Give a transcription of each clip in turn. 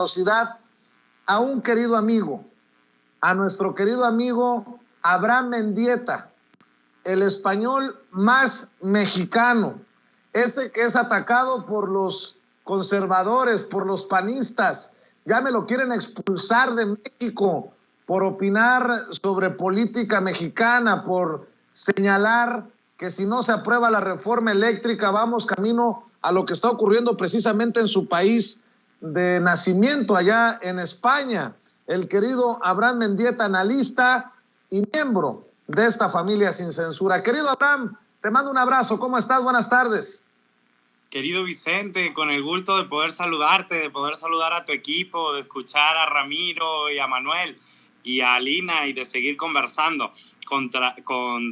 generosidad a un querido amigo, a nuestro querido amigo Abraham Mendieta, el español más mexicano, ese que es atacado por los conservadores, por los panistas, ya me lo quieren expulsar de México por opinar sobre política mexicana, por señalar que si no se aprueba la reforma eléctrica vamos camino a lo que está ocurriendo precisamente en su país de nacimiento, allá en España. El querido Abraham Mendieta, analista y miembro de esta familia sin censura. Querido Abraham, te mando un abrazo. ¿Cómo estás? Buenas tardes. Querido Vicente, con el gusto de poder saludarte, de poder saludar a tu equipo, de escuchar a Ramiro y a Manuel y a Alina y de seguir conversando con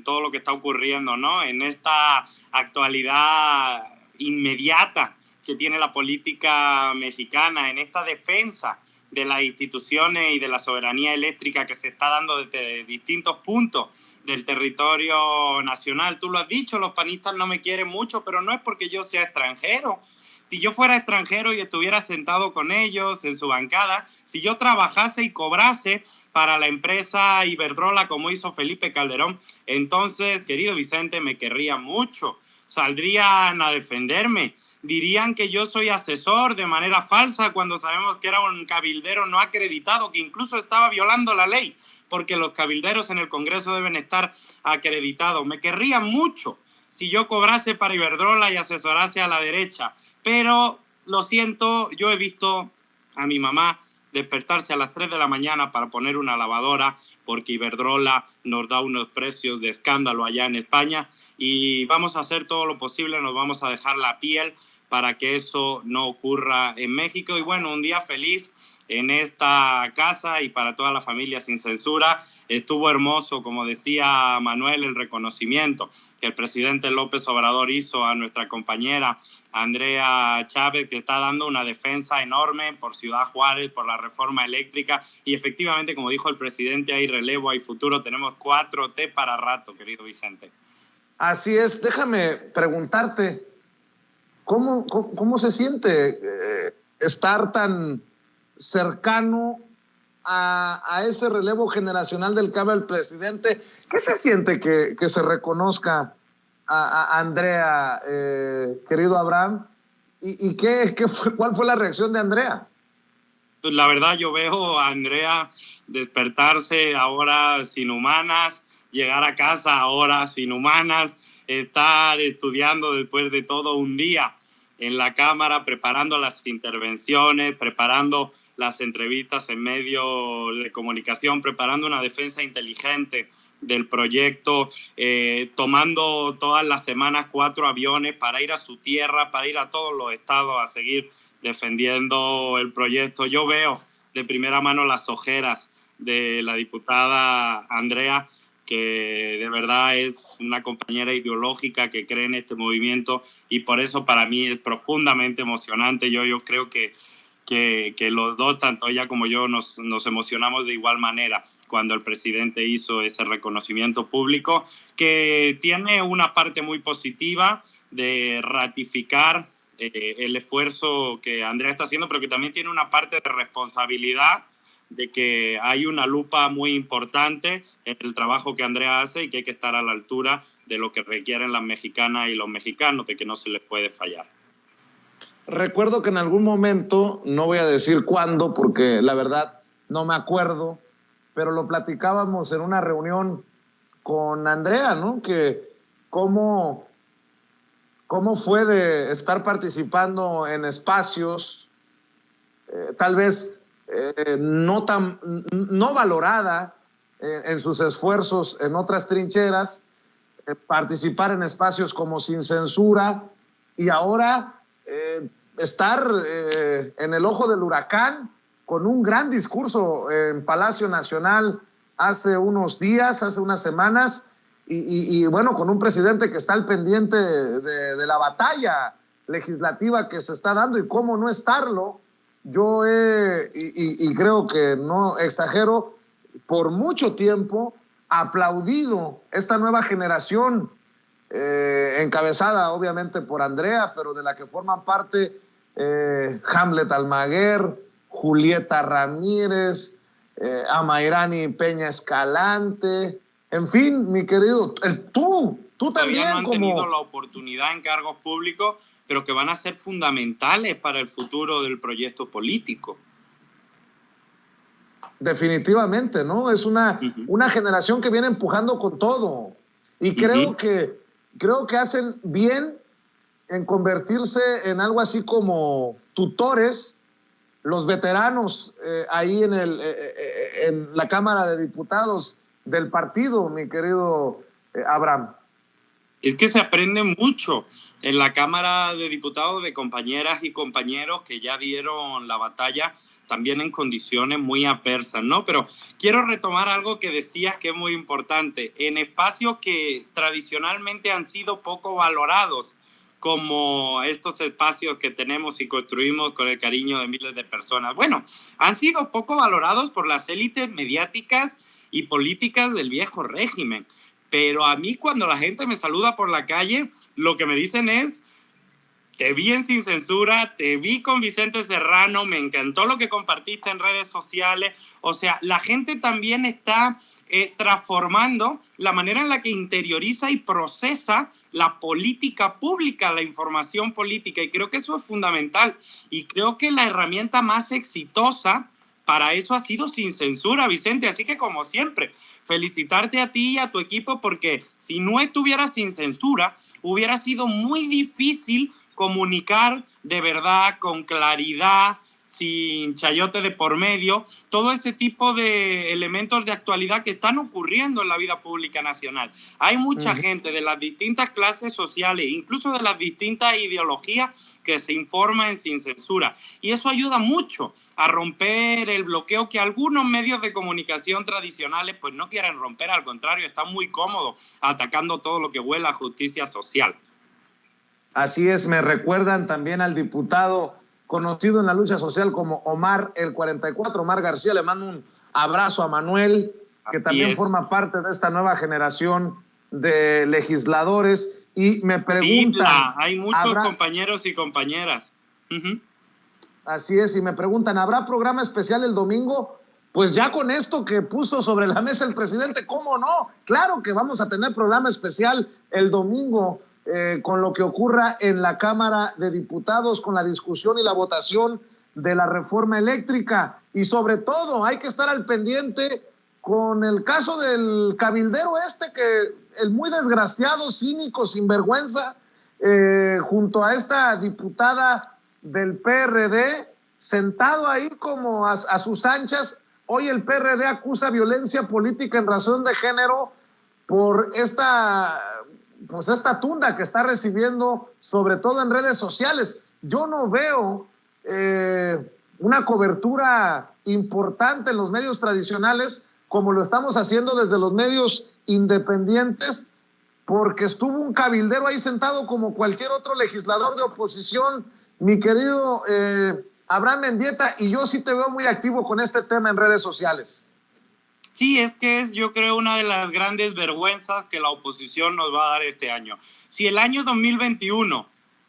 todo lo que está ocurriendo, ¿no? En esta actualidad inmediata que tiene la política mexicana, en esta defensa de las instituciones y de la soberanía eléctrica que se está dando desde distintos puntos del territorio nacional. Tú lo has dicho, los panistas no me quieren mucho, pero no es porque yo sea extranjero. Si yo fuera extranjero y estuviera sentado con ellos en su bancada, si yo trabajase y cobrase para la empresa Iberdrola como hizo Felipe Calderón, entonces, querido Vicente, me querría mucho. Saldrían a defenderme. Dirían que yo soy asesor de manera falsa cuando sabemos que era un cabildero no acreditado, que incluso estaba violando la ley, porque los cabilderos en el Congreso deben estar acreditados. Me querrían mucho si yo cobrase para Iberdrola y asesorase a la derecha, pero lo siento, yo he visto a mi mamá despertarse a las 3 de la mañana para poner una lavadora, porque Iberdrola nos da unos precios de escándalo allá en España, y vamos a hacer todo lo posible, nos vamos a dejar la piel para que eso no ocurra en México. Y bueno, un día feliz en esta casa y para toda la familia sin censura. Estuvo hermoso, como decía Manuel, el reconocimiento que el presidente López Obrador hizo a nuestra compañera Andrea Chávez, que está dando una defensa enorme por Ciudad Juárez, por la reforma eléctrica. Y efectivamente, como dijo el presidente, hay relevo, hay futuro. Tenemos 4T para rato, querido Vicente. Así es. Déjame preguntarte, ¿cómo se siente estar tan cercano a ese relevo generacional del que habla el presidente? ¿Qué se siente que se reconozca a Andrea, querido Abraham? ¿Y cuál fue la reacción de Andrea? Pues la verdad, yo veo a Andrea despertarse a horas inhumanas, llegar a casa a horas inhumanas, estar estudiando después de todo un día en la Cámara, preparando las intervenciones, preparando las entrevistas en medios de comunicación, preparando una defensa inteligente del proyecto, tomando todas las semanas 4 aviones para ir a su tierra, para ir a todos los estados a seguir defendiendo el proyecto. Yo veo de primera mano las ojeras de la diputada Andrea, que de verdad es una compañera ideológica que cree en este movimiento, y por eso para mí es profundamente emocionante. Yo creo que los dos, tanto ella como yo, nos emocionamos de igual manera cuando el presidente hizo ese reconocimiento público, que tiene una parte muy positiva de ratificar el esfuerzo que Andrea está haciendo, pero que también tiene una parte de responsabilidad de que hay una lupa muy importante en el trabajo que Andrea hace y que hay que estar a la altura de lo que requieren las mexicanas y los mexicanos, de que no se les puede fallar. Recuerdo que en algún momento, no voy a decir cuándo porque la verdad no me acuerdo, pero lo platicábamos en una reunión con Andrea, ¿no? Que cómo fue de estar participando en espacios tal vez no valorada en sus esfuerzos en otras trincheras, participar en espacios como Sin Censura, y ahora estar en el ojo del huracán con un gran discurso en Palacio Nacional hace unos días, hace unas semanas, y bueno, con un presidente que está al pendiente de la batalla legislativa que se está dando, y cómo no estarlo. Yo y creo que no exagero, por mucho tiempo aplaudido esta nueva generación, encabezada obviamente por Andrea, pero de la que forman parte Hamlet Almaguer, Julieta Ramírez, a Mayrani Peña Escalante, en fin, mi querido, tú también. Todavía no han tenido la oportunidad en cargos públicos, pero que van a ser fundamentales para el futuro del proyecto político. Definitivamente, ¿no? Es una generación que viene empujando con todo. Y creo que hacen bien en convertirse en algo así como tutores, los veteranos ahí en la Cámara de Diputados del partido, mi querido Abraham. Es que se aprende mucho en la Cámara de Diputados de compañeras y compañeros que ya dieron la batalla también en condiciones muy adversas, ¿no? Pero quiero retomar algo que decías que es muy importante. En espacios que tradicionalmente han sido poco valorados, como estos espacios que tenemos y construimos con el cariño de miles de personas. Bueno, han sido poco valorados por las élites mediáticas y políticas del viejo régimen. Pero a mí cuando la gente me saluda por la calle, lo que me dicen es: te vi en Sin Censura, te vi con Vicente Serrano, me encantó lo que compartiste en redes sociales. O sea, la gente también está transformando la manera en la que interioriza y procesa la política pública, la información política. Y creo que eso es fundamental. Y creo que la herramienta más exitosa para eso ha sido Sin Censura, Vicente. Así que, como siempre, felicitarte a ti y a tu equipo, porque si no estuviera Sin Censura, hubiera sido muy difícil comunicar de verdad, con claridad, sin chayote de por medio, todo ese tipo de elementos de actualidad que están ocurriendo en la vida pública nacional. Hay mucha gente de las distintas clases sociales, incluso de las distintas ideologías, que se informa en Sin Censura. Y eso ayuda mucho a romper el bloqueo que algunos medios de comunicación tradicionales pues no quieren romper, al contrario, están muy cómodos atacando todo lo que huela a justicia social. Así es, me recuerdan también al diputado conocido en la lucha social como Omar el 44, Omar García. Le mando un abrazo a Manuel, que también forma parte de esta nueva generación de legisladores. Y me preguntan... Sí, hay muchos compañeros y compañeras. Así es, y me preguntan, ¿habrá programa especial el domingo? Pues ya con esto que puso sobre la mesa el presidente, ¿cómo no? Claro que vamos a tener programa especial el domingo, con lo que ocurra en la Cámara de Diputados, con la discusión y la votación de la reforma eléctrica. Y sobre todo hay que estar al pendiente con el caso del cabildero el muy desgraciado, cínico, sinvergüenza, junto a esta diputada del PRD, sentado ahí como a sus anchas. Hoy el PRD acusa violencia política en razón de género por esta tunda que está recibiendo, sobre todo en redes sociales. Yo no veo una cobertura importante en los medios tradicionales como lo estamos haciendo desde los medios independientes, porque estuvo un cabildero ahí sentado como cualquier otro legislador de oposición, mi querido Abraham Mendieta, y yo sí te veo muy activo con este tema en redes sociales. Sí, es que es, yo creo, una de las grandes vergüenzas que la oposición nos va a dar este año. Si el año 2021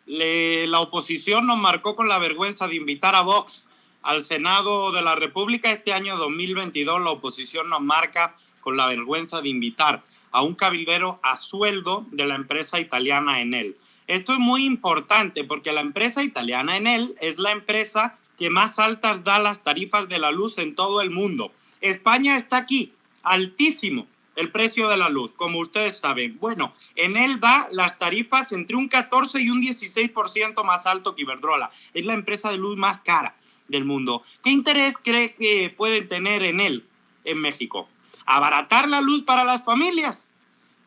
la oposición nos marcó con la vergüenza de invitar a Vox al Senado de la República, este año 2022 la oposición nos marca con la vergüenza de invitar a un cabildero a sueldo de la empresa italiana Enel. Esto es muy importante porque la empresa italiana Enel es la empresa que más altas da las tarifas de la luz en todo el mundo. España está aquí, altísimo el precio de la luz, como ustedes saben. Bueno, Enel da las tarifas entre un 14 y un 16% más alto que Iberdrola. Es la empresa de luz más cara del mundo. ¿Qué interés cree que pueden tener Enel en México? ¿Abaratar la luz para las familias?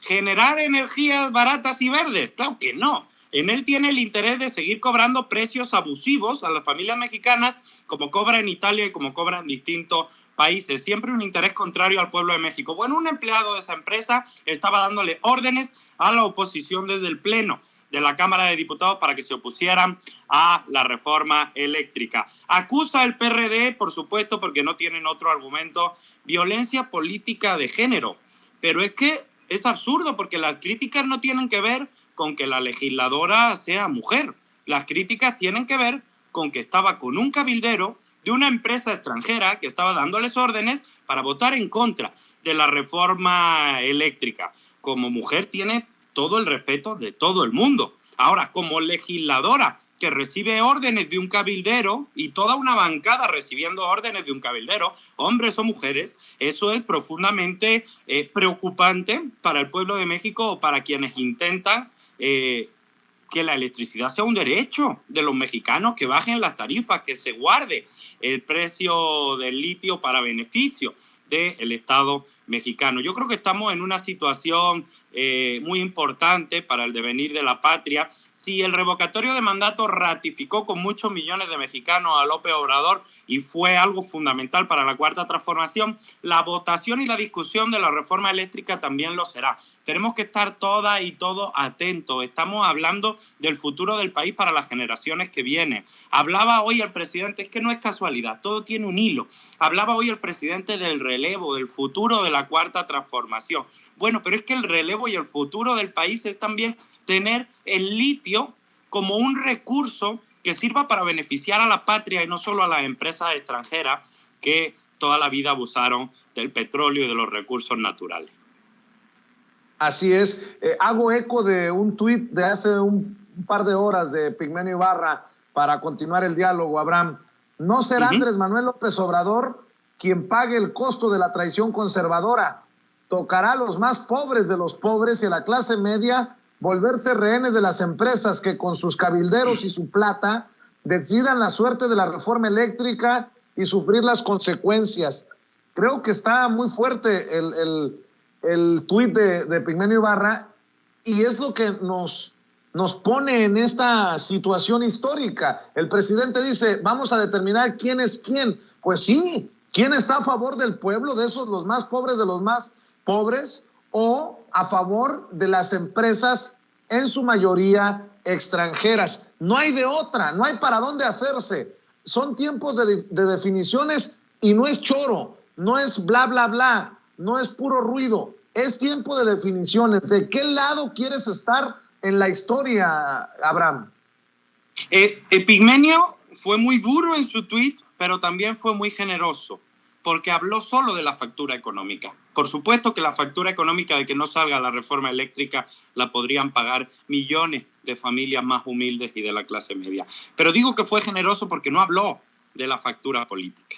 ¿Generar energías baratas y verdes? Claro que no. Enel tiene el interés de seguir cobrando precios abusivos a las familias mexicanas, como cobra en Italia y como cobra en distintos países. Siempre un interés contrario al pueblo de México. Bueno, un empleado de esa empresa estaba dándole órdenes a la oposición desde el Pleno de la Cámara de Diputados para que se opusieran a la reforma eléctrica. Acusa al PRD, por supuesto, porque no tienen otro argumento, violencia política de género. Pero es que es absurdo porque las críticas no tienen que ver con que la legisladora sea mujer. Las críticas tienen que ver con que estaba con un cabildero de una empresa extranjera que estaba dándoles órdenes para votar en contra de la reforma eléctrica. Como mujer tiene todo el respeto de todo el mundo. Ahora, como legisladora que recibe órdenes de un cabildero y toda una bancada recibiendo órdenes de un cabildero, hombres o mujeres, eso es profundamente preocupante para el pueblo de México o para quienes intentan que la electricidad sea un derecho de los mexicanos, que bajen las tarifas, que se guarde el precio del litio para beneficio del Estado mexicano. Yo creo que estamos en una situación muy importante para el devenir de la patria. Si el revocatorio de mandato ratificó con muchos millones de mexicanos a López Obrador y fue algo fundamental para la Cuarta Transformación, la votación y la discusión de la reforma eléctrica también lo será. Tenemos que estar todas y todos atentos. Estamos hablando del futuro del país para las generaciones que vienen. Hablaba hoy el presidente, es que no es casualidad, todo tiene un hilo. Hablaba hoy el presidente del relevo, del futuro de la Cuarta Transformación. Bueno, pero es que el relevo y el futuro del país es también tener el litio como un recurso que sirva para beneficiar a la patria y no solo a las empresas extranjeras que toda la vida abusaron del petróleo y de los recursos naturales. Así es. Hago eco de un tuit de hace un par de horas de Pigmenio Ibarra para continuar el diálogo, Abraham. No será Andrés Manuel López Obrador quien pague el costo de la traición conservadora. Tocará a los más pobres de los pobres y a la clase media volverse rehenes de las empresas que con sus cabilderos y su plata decidan la suerte de la reforma eléctrica y sufrir las consecuencias. Creo que está muy fuerte el tuit de Pigmenio Ibarra y es lo que nos pone en esta situación histórica. El presidente dice, vamos a determinar quién es quién. Pues sí, ¿quién está a favor del pueblo, de esos los más pobres de los más pobres, o a favor de las empresas, en su mayoría extranjeras? No hay de otra, no hay para dónde hacerse. Son tiempos de definiciones y no es choro, no es bla, bla, bla, no es puro ruido. Es tiempo de definiciones. ¿De qué lado quieres estar en la historia, Abraham? Pigmenio fue muy duro en su tuit, pero también fue muy generoso, porque habló solo de la factura económica. Por supuesto que la factura económica de que no salga la reforma eléctrica la podrían pagar millones de familias más humildes y de la clase media. Pero digo que fue generoso porque no habló de la factura política.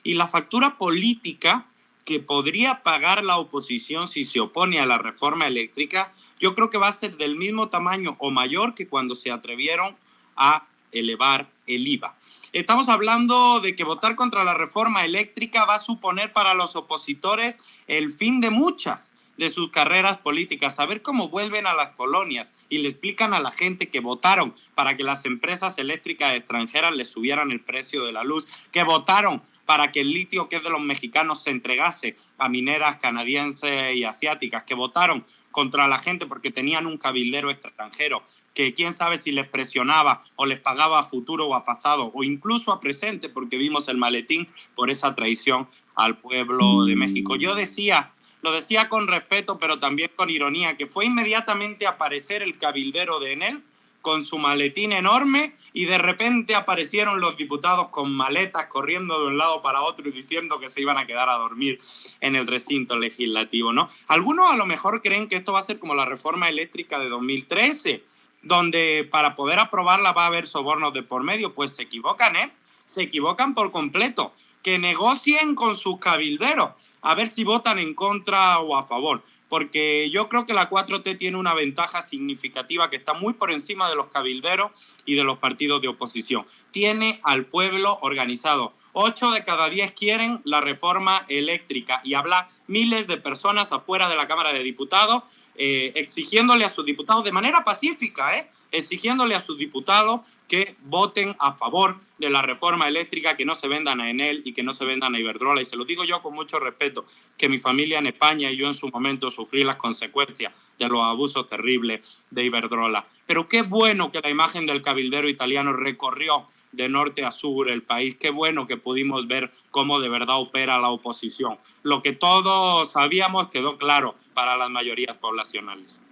Y la factura política que podría pagar la oposición si se opone a la reforma eléctrica, yo creo que va a ser del mismo tamaño o mayor que cuando se atrevieron a elevar el IVA. Estamos hablando de que votar contra la reforma eléctrica va a suponer para los opositores el fin de muchas de sus carreras políticas. A ver cómo vuelven a las colonias y le explican a la gente que votaron para que las empresas eléctricas extranjeras les subieran el precio de la luz, que votaron para que el litio que es de los mexicanos se entregase a mineras canadienses y asiáticas, que votaron contra la gente porque tenían un cabildero extranjero, que quién sabe si les presionaba o les pagaba a futuro o a pasado o incluso a presente, porque vimos el maletín por esa traición al pueblo de México. Yo lo decía con respeto, pero también con ironía, que fue inmediatamente aparecer el cabildero de Enel con su maletín enorme y de repente aparecieron los diputados con maletas corriendo de un lado para otro y diciendo que se iban a quedar a dormir en el recinto legislativo, ¿no? Algunos a lo mejor creen que esto va a ser como la reforma eléctrica de 2013, donde para poder aprobarla va a haber sobornos de por medio. Pues se equivocan, ¿eh? Se equivocan por completo. Que negocien con sus cabilderos, a ver si votan en contra o a favor. Porque yo creo que la 4T tiene una ventaja significativa que está muy por encima de los cabilderos y de los partidos de oposición. Tiene al pueblo organizado. 8 de cada 10 quieren la reforma eléctrica y habla miles de personas afuera de la Cámara de Diputados exigiéndole a sus diputados de manera pacífica, exigiéndole a sus diputados que voten a favor de la reforma eléctrica, que no se vendan a Enel y que no se vendan a Iberdrola. Y se lo digo yo con mucho respeto, que mi familia en España y yo en su momento sufrí las consecuencias de los abusos terribles de Iberdrola. Pero qué bueno que la imagen del cabildero italiano recorrió de norte a sur el país. Qué bueno que pudimos ver cómo de verdad opera la oposición. Lo que todos sabíamos quedó claro para las mayorías poblacionales.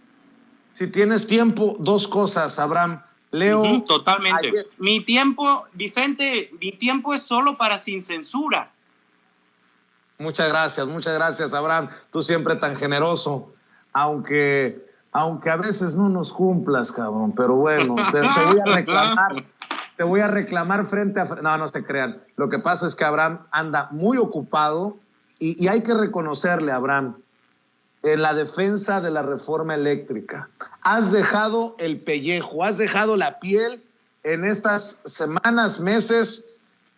Si tienes tiempo, dos cosas, Abraham. Leo. Totalmente. Ayer. Mi tiempo, Vicente, mi tiempo es solo para Sin Censura. Muchas gracias, Abraham. Tú siempre tan generoso, aunque a veces no nos cumplas, cabrón. Pero bueno, te voy a reclamar. Te voy a reclamar frente a... No, no se crean. Lo que pasa es que Abraham anda muy ocupado y hay que reconocerle, Abraham, en la defensa de la reforma eléctrica. Has dejado el pellejo, has dejado la piel en estas semanas, meses,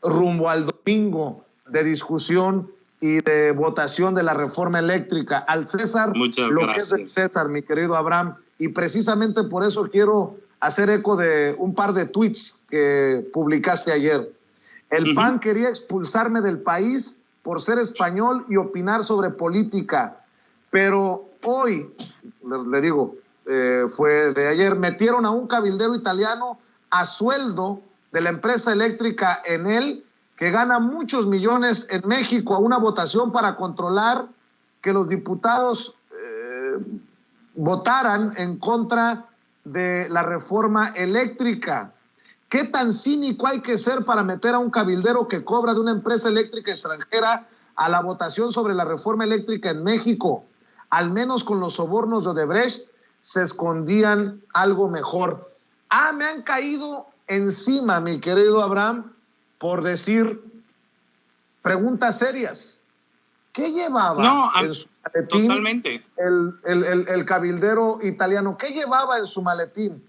rumbo al domingo de discusión y de votación de la reforma eléctrica. Al César, muchas lo gracias. Que es del César, mi querido Abraham. Y precisamente por eso quiero hacer eco de un par de tweets que publicaste ayer. El PAN quería expulsarme del país por ser español y opinar sobre política, pero hoy, le digo, fue de ayer, metieron a un cabildero italiano a sueldo de la empresa eléctrica Enel, que gana muchos millones en México, a una votación para controlar que los diputados votaran en contra de la reforma eléctrica. ¿Qué tan cínico hay que ser para meter a un cabildero que cobra de una empresa eléctrica extranjera a la votación sobre la reforma eléctrica en México? Al menos con los sobornos de Odebrecht se escondían algo mejor. Me han caído encima, mi querido Abraham, por decir preguntas serias. ¿Qué llevaba en su maletín totalmente. el cabildero italiano? ¿Qué llevaba en su maletín?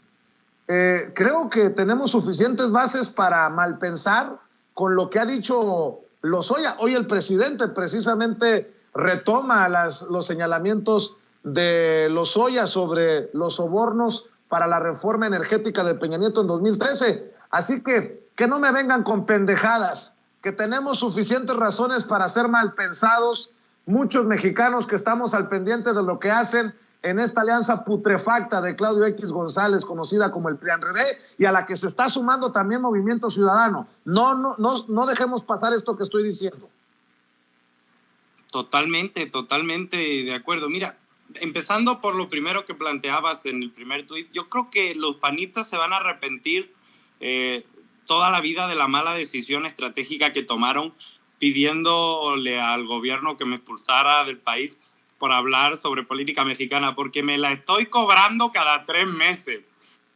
Creo que tenemos suficientes bases para malpensar con lo que ha dicho Lozoya. Hoy el presidente precisamente retoma los señalamientos de Lozoya sobre los sobornos para la reforma energética de Peña Nieto en 2013. Así que no me vengan con pendejadas, que tenemos suficientes razones para ser mal pensados, muchos mexicanos que estamos al pendiente de lo que hacen en esta alianza putrefacta de Claudio X González, conocida como el PRI-PAN-RD, y a la que se está sumando también Movimiento Ciudadano. No dejemos pasar esto que estoy diciendo. Totalmente de acuerdo. Mira, empezando por lo primero que planteabas en el primer tuit, yo creo que los panistas se van a arrepentir toda la vida de la mala decisión estratégica que tomaron pidiéndole al gobierno que me expulsara del país por hablar sobre política mexicana, porque me la estoy cobrando cada 3 meses.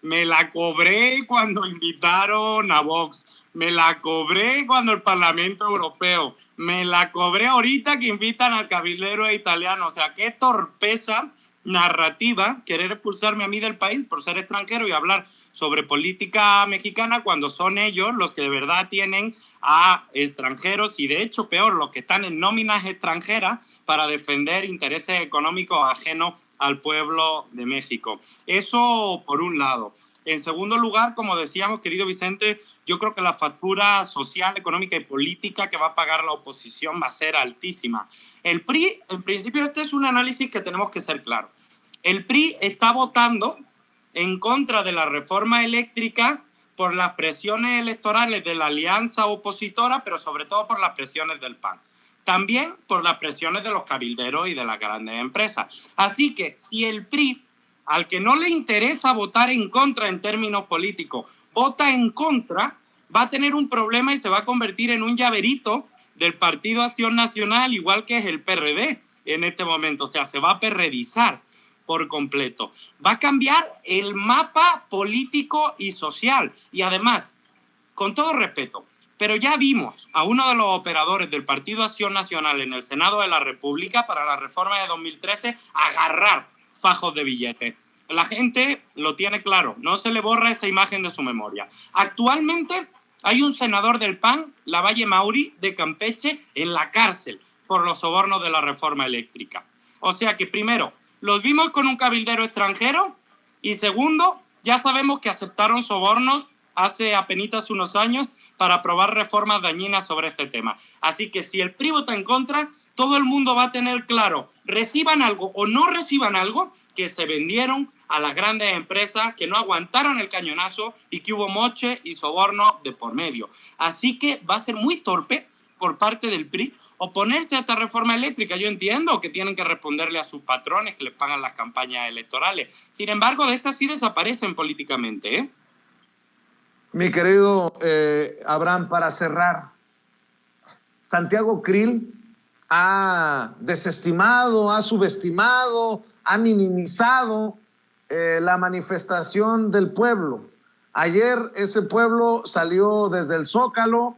Me la cobré cuando invitaron a Vox, me la cobré cuando el Parlamento Europeo, me la cobré ahorita que invitan al cabildero italiano. O sea, qué torpeza narrativa querer expulsarme a mí del país por ser extranjero y hablar sobre política mexicana cuando son ellos los que de verdad tienen a extranjeros y de hecho peor, los que están en nóminas extranjeras para defender intereses económicos ajenos al pueblo de México. Eso por un lado. En segundo lugar, como decíamos, querido Vicente, yo creo que la factura social, económica y política que va a pagar la oposición va a ser altísima. El PRI, en principio, este es un análisis que tenemos que ser claros. El PRI está votando en contra de la reforma eléctrica por las presiones electorales de la alianza opositora, pero sobre todo por las presiones del PAN. También por las presiones de los cabilderos y de las grandes empresas. Así que si el PRI, al que no le interesa votar en contra en términos políticos, vota en contra, va a tener un problema y se va a convertir en un llaverito del Partido Acción Nacional, igual que es el PRD en este momento. O sea, se va a perredizar por completo. Va a cambiar el mapa político y social. Y además, con todo respeto, pero ya vimos a uno de los operadores del Partido Acción Nacional en el Senado de la República para la reforma de 2013 agarrar fajos de billetes. La gente lo tiene claro, no se le borra esa imagen de su memoria. Actualmente hay un senador del PAN, Lavalle Mauri, de Campeche, en la cárcel por los sobornos de la reforma eléctrica. O sea que primero, los vimos con un cabildero extranjero y segundo, ya sabemos que aceptaron sobornos hace apenas unos años para aprobar reformas dañinas sobre este tema. Así que si el PRI vota en contra, todo el mundo va a tener claro, reciban algo o no reciban algo, que se vendieron a las grandes empresas, que no aguantaron el cañonazo y que hubo moche y soborno de por medio. Así que va a ser muy torpe por parte del PRI oponerse a esta reforma eléctrica. Yo entiendo que tienen que responderle a sus patrones que les pagan las campañas electorales. Sin embargo, de estas sí desaparecen políticamente, ¿eh? Mi querido Abraham, para cerrar, Santiago Krill ha desestimado, ha subestimado, ha minimizado la manifestación del pueblo. Ayer ese pueblo salió desde el Zócalo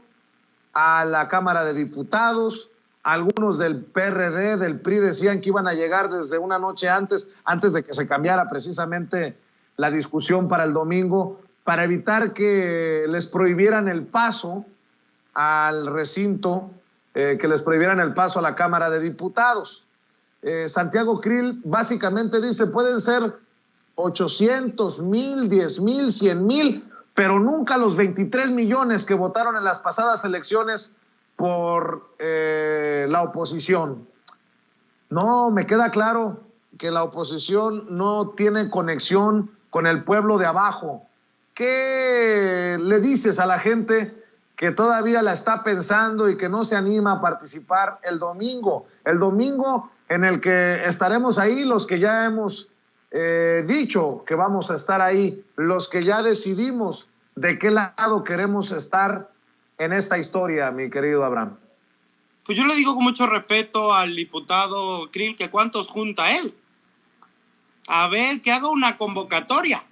a la Cámara de Diputados. Algunos del PRD, del PRI, decían que iban a llegar desde una noche antes de que se cambiara precisamente la discusión para el domingo, para evitar que les prohibieran el paso al recinto, que les prohibieran el paso a la Cámara de Diputados. Santiago Krill básicamente dice, pueden ser 800, 1,000, 10,000, 100,000, pero nunca los 23 millones que votaron en las pasadas elecciones por la oposición. No, me queda claro que la oposición no tiene conexión con el pueblo de abajo. ¿Qué le dices a la gente que todavía la está pensando y que no se anima a participar el domingo? El domingo en el que estaremos ahí los que ya hemos dicho que vamos a estar ahí, los que ya decidimos de qué lado queremos estar en esta historia, mi querido Abraham. Pues yo le digo con mucho respeto al diputado Krill que cuántos junta él. A ver, que haga una convocatoria,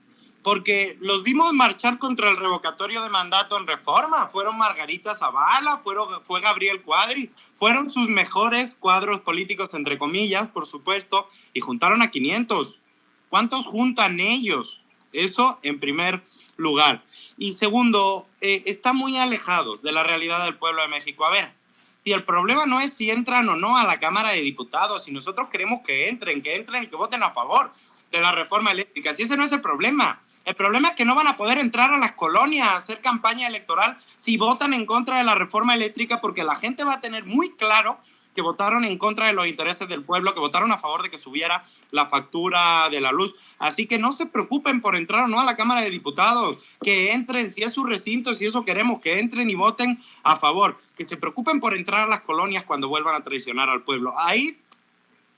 porque los vimos marchar contra el revocatorio de mandato en Reforma. Fueron Margarita Zavala, fue Gabriel Cuadri, fueron sus mejores cuadros políticos, entre comillas, por supuesto, y juntaron a 500. ¿Cuántos juntan ellos? Eso en primer lugar. Y segundo, está muy alejados de la realidad del pueblo de México. A ver, si el problema no es si entran o no a la Cámara de Diputados, si nosotros queremos que entren y que voten a favor de la reforma eléctrica, si ese no es el problema es que no van a poder entrar a las colonias a hacer campaña electoral si votan en contra de la reforma eléctrica, porque la gente va a tener muy claro que votaron en contra de los intereses del pueblo, que votaron a favor de que subiera la factura de la luz. Así que no se preocupen por entrar o no a la Cámara de Diputados, que entren, si es su recinto, si eso queremos, que entren y voten a favor, que se preocupen por entrar a las colonias cuando vuelvan a traicionar al pueblo. Ahí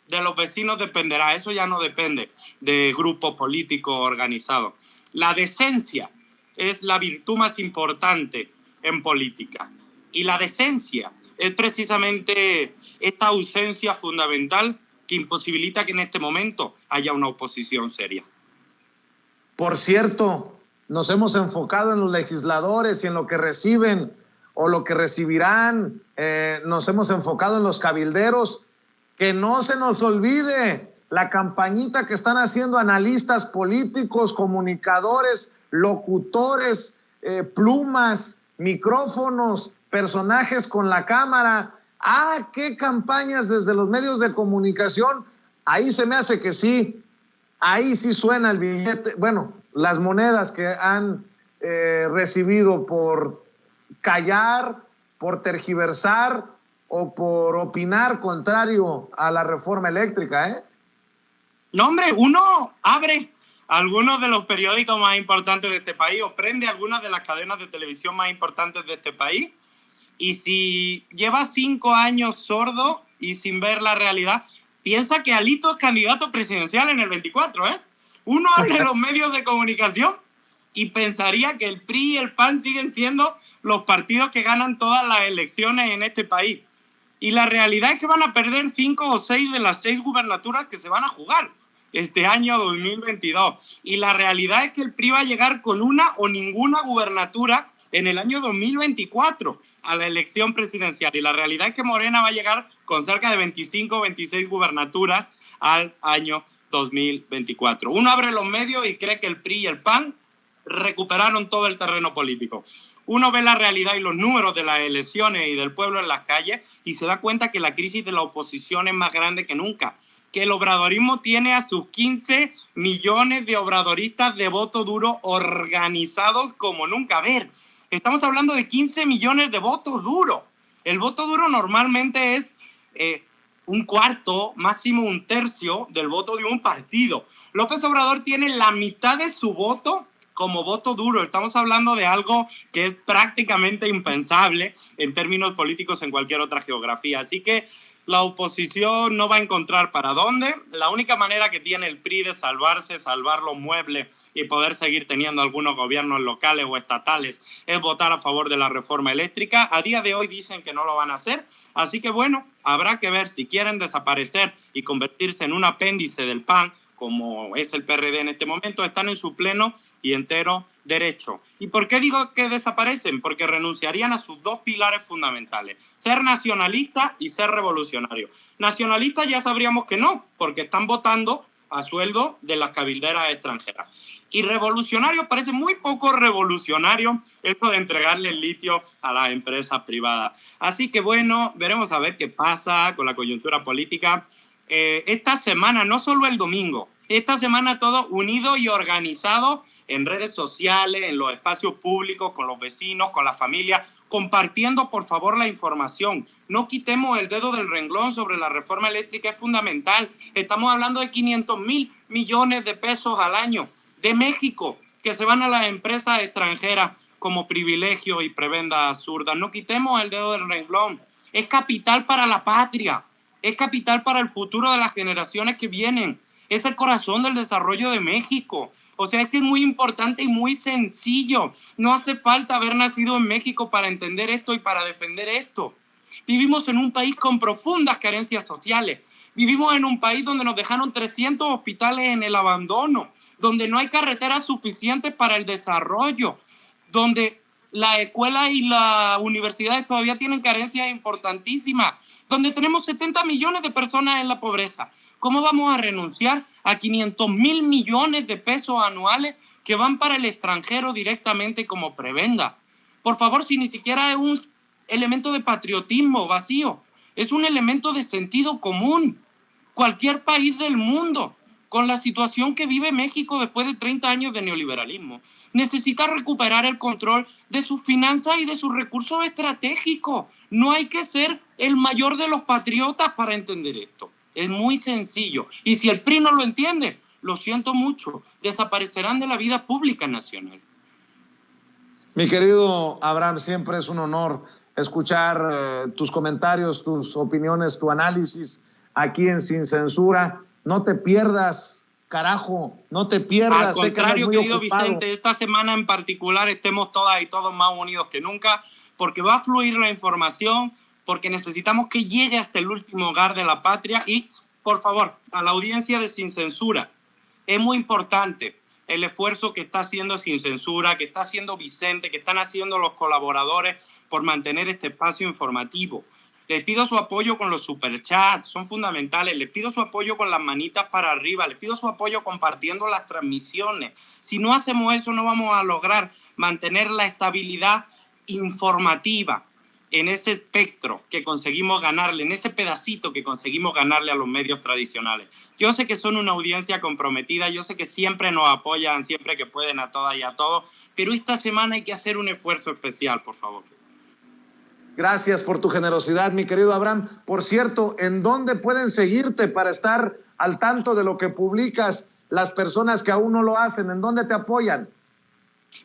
de los vecinos dependerá, eso ya no depende de grupo político organizado. La decencia es la virtud más importante en política, y la decencia es precisamente esta ausencia fundamental que imposibilita que en este momento haya una oposición seria. Por cierto, nos hemos enfocado en los legisladores y en lo que reciben o lo que recibirán, nos hemos enfocado en los cabilderos. Que no se nos olvide la campañita que están haciendo analistas políticos, comunicadores, locutores, plumas, micrófonos, personajes con la cámara. ¿Qué campañas desde los medios de comunicación? Ahí se me hace que sí, ahí sí suena el billete, bueno, las monedas que han recibido por callar, por tergiversar o por opinar contrario a la reforma eléctrica, ¿eh? No, hombre, uno abre algunos de los periódicos más importantes de este país o prende algunas de las cadenas de televisión más importantes de este país, y si lleva 5 años sordo y sin ver la realidad, piensa que Alito es candidato presidencial en el 24, ¿eh? Uno abre los medios de comunicación y pensaría que el PRI y el PAN siguen siendo los partidos que ganan todas las elecciones en este país. Y la realidad es que van a perder 5 o 6 de las 6 gubernaturas que se van a jugar este año 2022. Y la realidad es que el PRI va a llegar con una o ninguna gubernatura en el año 2024 a la elección presidencial. Y la realidad es que Morena va a llegar con cerca de 25 o 26 gubernaturas al año 2024. Uno abre los medios y cree que el PRI y el PAN recuperaron todo el terreno político. Uno ve la realidad y los números de las elecciones y del pueblo en las calles y se da cuenta que la crisis de la oposición es más grande que nunca, que el obradorismo tiene a sus 15 millones de obradoristas de voto duro organizados como nunca. A ver, estamos hablando de 15 millones de votos duros. El voto duro normalmente es un cuarto, máximo un tercio del voto de un partido. López Obrador tiene la mitad de su voto como voto duro. Estamos hablando de algo que es prácticamente impensable en términos políticos en cualquier otra geografía. Así que la oposición no va a encontrar para dónde. La única manera que tiene el PRI de salvarse, salvar los muebles y poder seguir teniendo algunos gobiernos locales o estatales es votar a favor de la reforma eléctrica. A día de hoy dicen que no lo van a hacer. Así que bueno, habrá que ver si quieren desaparecer y convertirse en un apéndice del PAN, como es el PRD en este momento. Están en su pleno y entero derecho. ¿Y por qué digo que desaparecen? Porque renunciarían a sus dos pilares fundamentales: ser nacionalista y ser revolucionario. Nacionalista ya sabríamos que no, porque están votando a sueldo de las cabilderas extranjeras. Y revolucionario, parece muy poco revolucionario esto de entregarle el litio a las empresas privadas. Así que bueno, veremos a ver qué pasa con la coyuntura política. Esta semana, no solo el domingo, esta semana todo unido y organizado en redes sociales, en los espacios públicos, con los vecinos, con la familia, compartiendo por favor la información. No quitemos el dedo del renglón sobre la reforma eléctrica, es fundamental. Estamos hablando de 500.000 millones de pesos al año de México que se van a las empresas extranjeras como privilegio y prebenda absurda. No quitemos el dedo del renglón. Es capital para la patria, es capital para el futuro de las generaciones que vienen. Es el corazón del desarrollo de México. O sea, es que es muy importante y muy sencillo. No hace falta haber nacido en México para entender esto y para defender esto. Vivimos en un país con profundas carencias sociales. Vivimos en un país donde nos dejaron 300 hospitales en el abandono, donde no hay carreteras suficientes para el desarrollo, donde las escuelas y las universidades todavía tienen carencias importantísimas, donde tenemos 70 millones de personas en la pobreza. ¿Cómo vamos a renunciar a 500.000 millones de pesos anuales que van para el extranjero directamente como prebenda? Por favor, si ni siquiera es un elemento de patriotismo vacío, es un elemento de sentido común. Cualquier país del mundo, con la situación que vive México después de 30 años de neoliberalismo, necesita recuperar el control de sus finanzas y de sus recursos estratégicos. No hay que ser el mayor de los patriotas para entender esto. Es muy sencillo. Y si el PRI no lo entiende, lo siento mucho, desaparecerán de la vida pública nacional. Mi querido Abraham, siempre es un honor escuchar tus comentarios, tus opiniones, tu análisis aquí en Sin Censura. No te pierdas, carajo, no te pierdas. Al contrario, querido Vicente, esta semana en particular estemos todas y todos más unidos que nunca, porque va a fluir la información, porque necesitamos que llegue hasta el último hogar de la patria. Y, por favor, a la audiencia de Sin Censura, es muy importante el esfuerzo que está haciendo Sin Censura, que está haciendo Vicente, que están haciendo los colaboradores por mantener este espacio informativo. Les pido su apoyo con los superchats, son fundamentales. Les pido su apoyo con las manitas para arriba. Les pido su apoyo compartiendo las transmisiones. Si no hacemos eso, no vamos a lograr mantener la estabilidad informativa en ese espectro que conseguimos ganarle, en ese pedacito que conseguimos ganarle a los medios tradicionales. Yo sé que son una audiencia comprometida, yo sé que siempre nos apoyan, siempre que pueden, a todas y a todos, pero esta semana hay que hacer un esfuerzo especial, por favor. Gracias por tu generosidad, mi querido Abraham. Por cierto, ¿en dónde pueden seguirte para estar al tanto de lo que publicas las personas que aún no lo hacen? ¿En dónde te apoyan?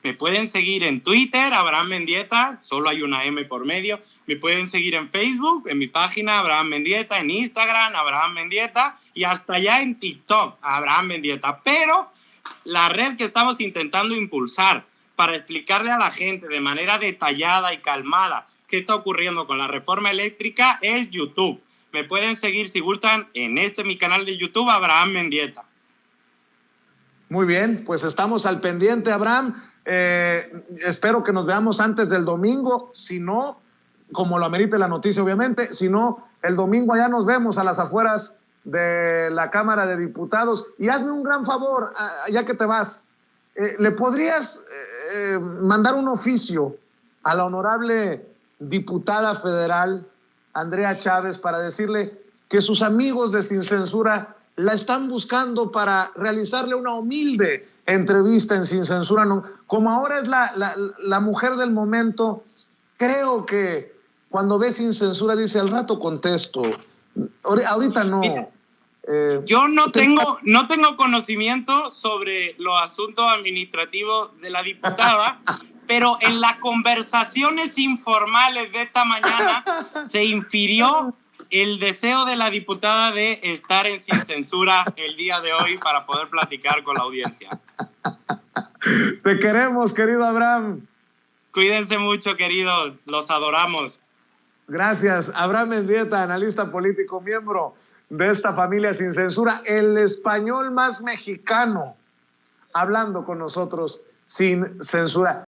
Me pueden seguir en Twitter, Abraham Mendieta, solo hay una M por medio. Me pueden seguir en Facebook, en mi página Abraham Mendieta, en Instagram, Abraham Mendieta, y hasta allá en TikTok, Abraham Mendieta. Pero la red que estamos intentando impulsar para explicarle a la gente de manera detallada y calmada qué está ocurriendo con la reforma eléctrica es YouTube. Me pueden seguir, si gustan, en mi canal de YouTube, Abraham Mendieta. Muy bien, pues estamos al pendiente, Abraham. Espero que nos veamos antes del domingo, si no, como lo amerite la noticia obviamente, si no, el domingo allá nos vemos a las afueras de la Cámara de Diputados. Y hazme un gran favor, ya que te vas, ¿le podrías mandar un oficio a la honorable diputada federal Andrea Chávez para decirle que sus amigos de Sin Censura la están buscando para realizarle una humilde entrevista en Sin Censura? No, como ahora es la mujer del momento, creo que cuando ve Sin Censura dice, al rato contesto, ahorita no. Yo no tengo conocimiento sobre los asuntos administrativos de la diputada, pero en las conversaciones informales de esta mañana se infirió el deseo de la diputada de estar en Sin Censura el día de hoy para poder platicar con la audiencia. Te queremos, querido Abraham. Cuídense mucho, queridos. Los adoramos. Gracias. Abraham Mendieta, analista político, miembro de esta familia Sin Censura, el español más mexicano, hablando con nosotros sin censura.